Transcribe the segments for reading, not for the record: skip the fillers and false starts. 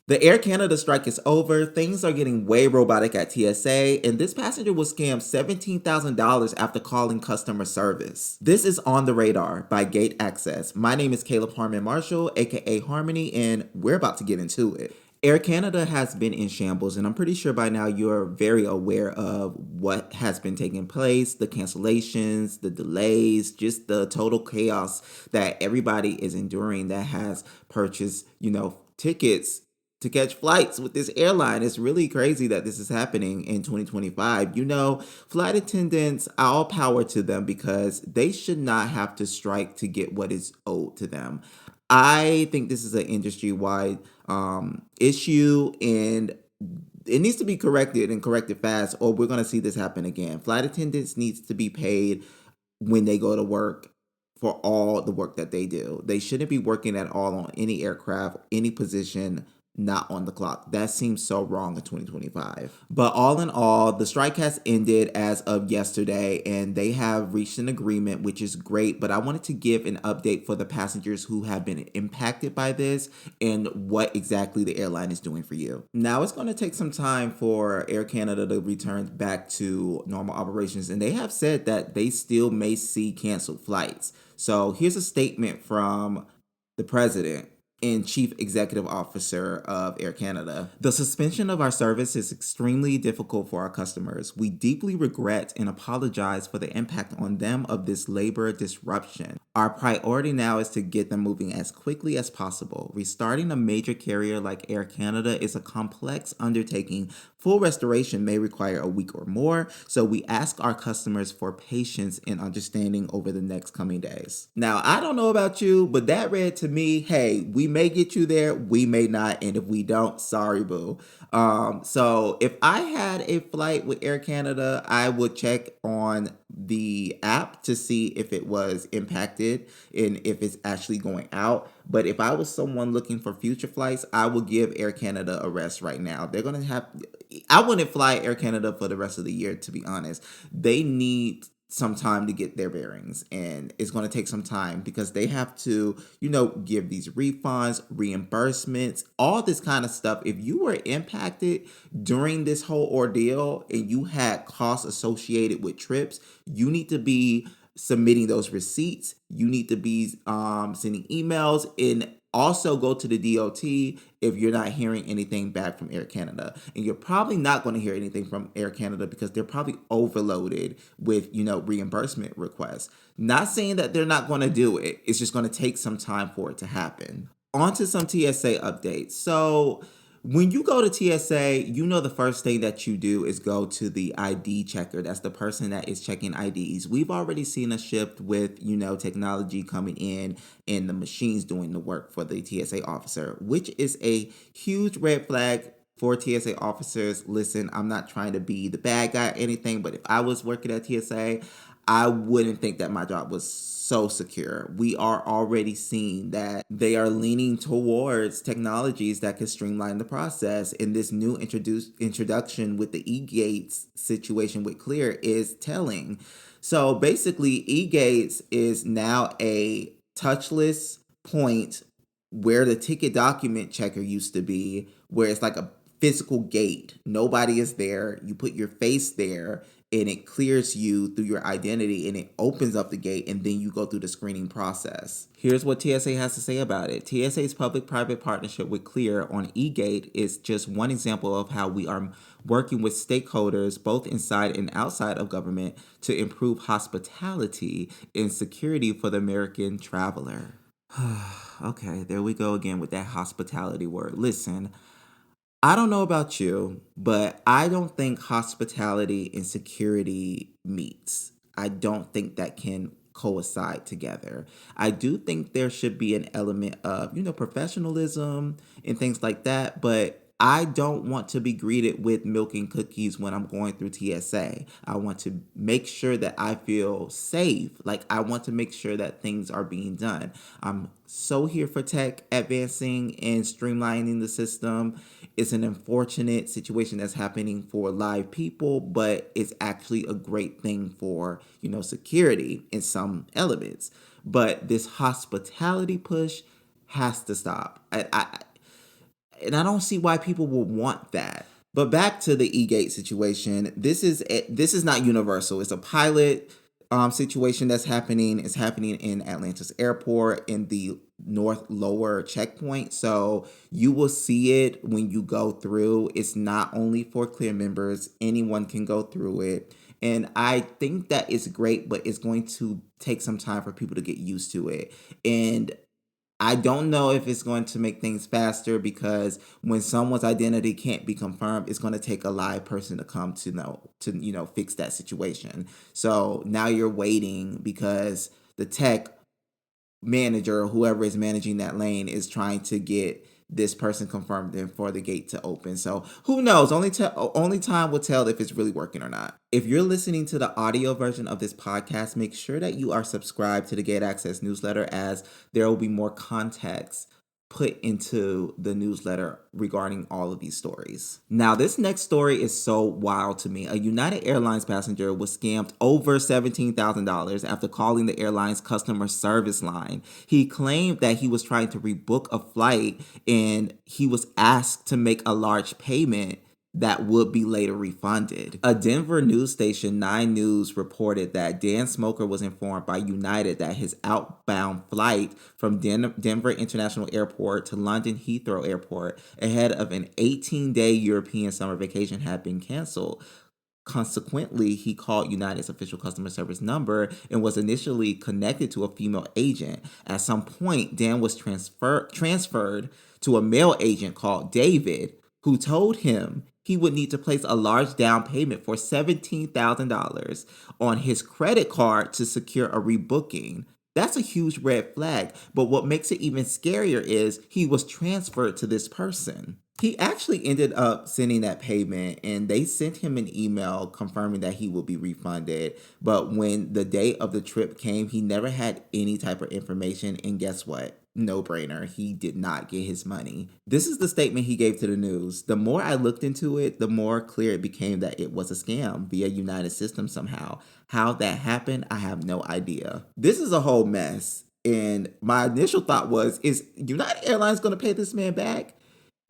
The Air Canada strike is over. Things are getting way robotic at TSA, and this passenger was scammed $17,000 after calling customer service. This is On the Radar by Gate Access. My name is Caleb Harmon-Marshall, aka Harmony, and we're about to get into it. Air Canada has been in shambles, and I'm pretty sure by now you're very aware of what has been taking place, the cancellations, the delays, just the total chaos that everybody is enduring that has purchased, tickets to catch flights with this airline. It's really crazy that this is happening in 2025. Flight attendants, all power to them because they should not have to strike to get what is owed to them. I think this is an industry wide issue, and it needs to be corrected and corrected fast, or we're going to see this happen again. Flight attendants needs to be paid when they go to work for all the work that they do. They shouldn't be working at all on any aircraft, any position, not on the clock. That seems so wrong in 2025. But all in all, the strike has ended as of yesterday, and they have reached an agreement, which is great. But I wanted to give an update for the passengers who have been impacted by this and what exactly the airline is doing for you. Now, it's going to take some time for Air Canada to return back to normal operations, and they have said that they still may see canceled flights. So here's a statement from the president and Chief Executive Officer of Air Canada. The suspension of our service is extremely difficult for our customers. We deeply regret and apologize for the impact on them of this labor disruption. Our priority now is to get them moving as quickly as possible. Restarting a major carrier like Air Canada is a complex undertaking. Full restoration may require a week or more, so we ask our customers for patience and understanding over the next coming days. Now, I don't know about you, but that read to me, hey, we may get you there, we may not, and if we don't, sorry, boo. So if I had a flight with Air Canada, I would check on the app to see if it was impacted and if it's actually going out. But if I was someone looking for future flights, I would give Air Canada a rest right now. I wouldn't fly Air Canada for the rest of the year, to be honest. They need some time to get their bearings, and it's going to take some time because they have to, give these refunds, reimbursements, all this kind of stuff. If you were impacted during this whole ordeal and you had costs associated with trips, you need to be submitting those receipts. You need to be sending emails, and also go to the DOT if you're not hearing anything back from Air Canada. And you're probably not going to hear anything from Air Canada because they're probably overloaded with, reimbursement requests. Not saying that they're not going to do it. It's just going to take some time for it to happen. On to some TSA updates. So when you go to TSA, the first thing that you do is go to the ID checker. That's the person that is checking IDs. We've already seen a shift with, technology coming in and the machines doing the work for the TSA officer, which is a huge red flag for TSA officers. Listen, I'm not trying to be the bad guy or anything, but if I was working at TSA, I wouldn't think that my job was so secure. We are already seeing that they are leaning towards technologies that can streamline the process. And this new introduction with the e-gates situation with Clear is telling. So basically, e-gates is now a touchless point where the ticket document checker used to be, where it's like a physical gate. Nobody is there. You put your face there, and it clears you through your identity, and it opens up the gate, and then you go through the screening process. Here's what TSA has to say about it. TSA's public-private partnership with Clear on eGate is just one example of how we are working with stakeholders, both inside and outside of government, to improve hospitality and security for the American traveler. Okay, there we go again with that hospitality word. Listen, I don't know about you, but I don't think hospitality and security meets. I don't think that can coincide together. I do think there should be an element of, professionalism and things like that, but I don't want to be greeted with milk and cookies when I'm going through TSA. I want to make sure that I feel safe. Like, I want to make sure that things are being done. I'm so here for tech advancing and streamlining the system. It's an unfortunate situation that's happening for live people, but it's actually a great thing for, security in some elements. But this hospitality push has to stop. And I don't see why people would want that. But back to the E-Gate situation. This is not universal. It's a pilot situation that's happening. It's happening in Atlanta's airport in the north lower checkpoint. So you will see it when you go through. It's not only for clear members. Anyone can go through it. And I think that it's great, but it's going to take some time for people to get used to it. And I don't know if it's going to make things faster because when someone's identity can't be confirmed, it's going to take a live person to come to fix that situation. So now you're waiting because the tech manager or whoever is managing that lane is trying to get this person confirmed and for the gate to open. So who knows? Only time will tell if it's really working or not. If you're listening to the audio version of this podcast, make sure that you are subscribed to the Gate Access newsletter, as there will be more context put into the newsletter regarding all of these stories. Now, this next story is so wild to me. A United Airlines passenger was scammed over $17,000 after calling the airline's customer service line. He claimed that he was trying to rebook a flight and he was asked to make a large payment that would be later refunded. A Denver news station, 9 News, reported that Dan Smoker was informed by United that his outbound flight from Denver International Airport to London Heathrow Airport ahead of an 18-day European summer vacation had been canceled. Consequently, he called United's official customer service number and was initially connected to a female agent. At some point, Dan was transferred to a male agent called David, who told him he would need to place a large down payment for $17,000 on his credit card to secure a rebooking. That's a huge red flag, but what makes it even scarier is he was transferred to this person. He actually ended up sending that payment and they sent him an email confirming that he would be refunded. But when the day of the trip came, he never had any type of information. And guess what? No brainer. He did not get his money. This is the statement he gave to the news. The more I looked into it, the more clear it became that it was a scam via United system somehow. How that happened, I have no idea. This is a whole mess. And my initial thought was, is United Airlines going to pay this man back?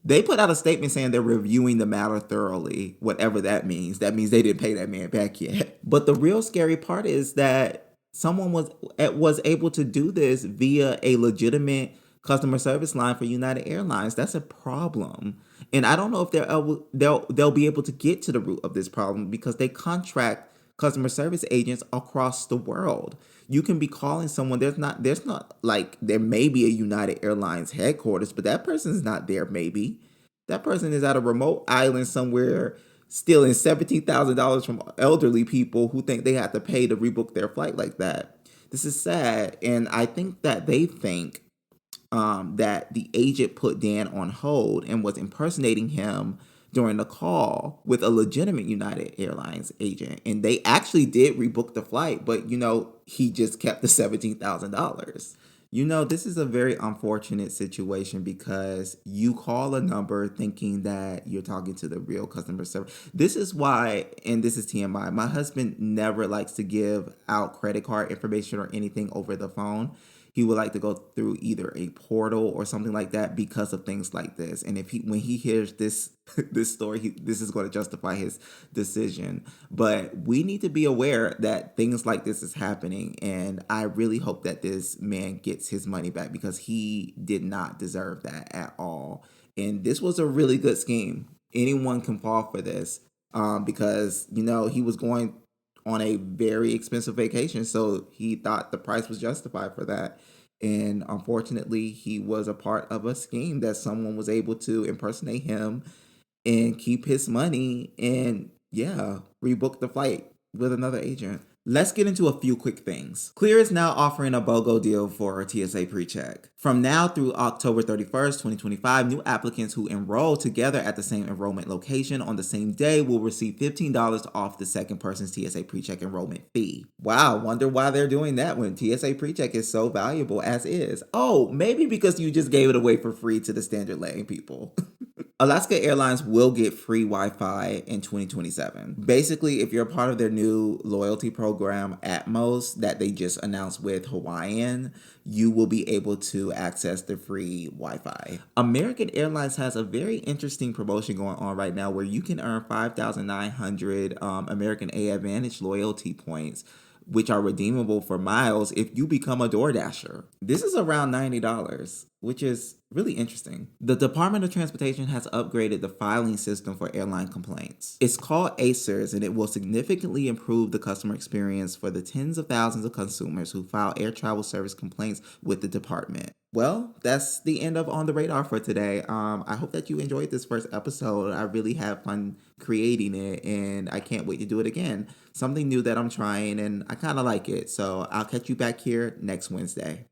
They put out a statement saying they're reviewing the matter thoroughly, whatever that means. That means they didn't pay that man back yet. But the real scary part is that someone was able to do this via a legitimate customer service line for United Airlines. That's a problem. And I don't know if they'll be able to get to the root of this problem because they contract customer service agents across the world. You can be calling someone. There's not like there may be a United Airlines headquarters, but that person's not there. Maybe that person is at a remote island somewhere stealing $17,000 from elderly people who think they have to pay to rebook their flight like that. This is sad, and I think that they think that the agent put Dan on hold and was impersonating him during the call with a legitimate United Airlines agent. And they actually did rebook the flight, but he just kept the $17,000. This is a very unfortunate situation because you call a number thinking that you're talking to the real customer service. This is why, and this is TMI, my husband never likes to give out credit card information or anything over the phone. He would like to go through either a portal or something like that because of things like this. And when he hears this story, this is going to justify his decision. But we need to be aware that things like this is happening. And I really hope that this man gets his money back because he did not deserve that at all. And this was a really good scheme. Anyone can fall for this because, he was going on a very expensive vacation. So he thought the price was justified for that. And unfortunately, he was a part of a scheme that someone was able to impersonate him and keep his money and, rebook the flight with another agent. Let's get into a few quick things. Clear is now offering a BOGO deal for TSA PreCheck. From now through October 31st, 2025, new applicants who enroll together at the same enrollment location on the same day will receive $15 off the second person's TSA PreCheck enrollment fee. Wow, wonder why they're doing that when TSA PreCheck is so valuable as is. Oh, maybe because you just gave it away for free to the standard lane people. Alaska Airlines will get free Wi-Fi in 2027. Basically, if you're a part of their new loyalty program, Atmos, that they just announced with Hawaiian, you will be able to access the free Wi-Fi. American Airlines has a very interesting promotion going on right now where you can earn 5,900 American A Advantage loyalty points, which are redeemable for miles if you become a DoorDasher. This is around $90, which is really interesting. The Department of Transportation has upgraded the filing system for airline complaints. It's called ACERS, and it will significantly improve the customer experience for the tens of thousands of consumers who file air travel service complaints with the department. Well, that's the end of On the Radar for today. I hope that you enjoyed this first episode. I really had fun creating it, and I can't wait to do it again. Something new that I'm trying, and I kind of like it. So I'll catch you back here next Wednesday.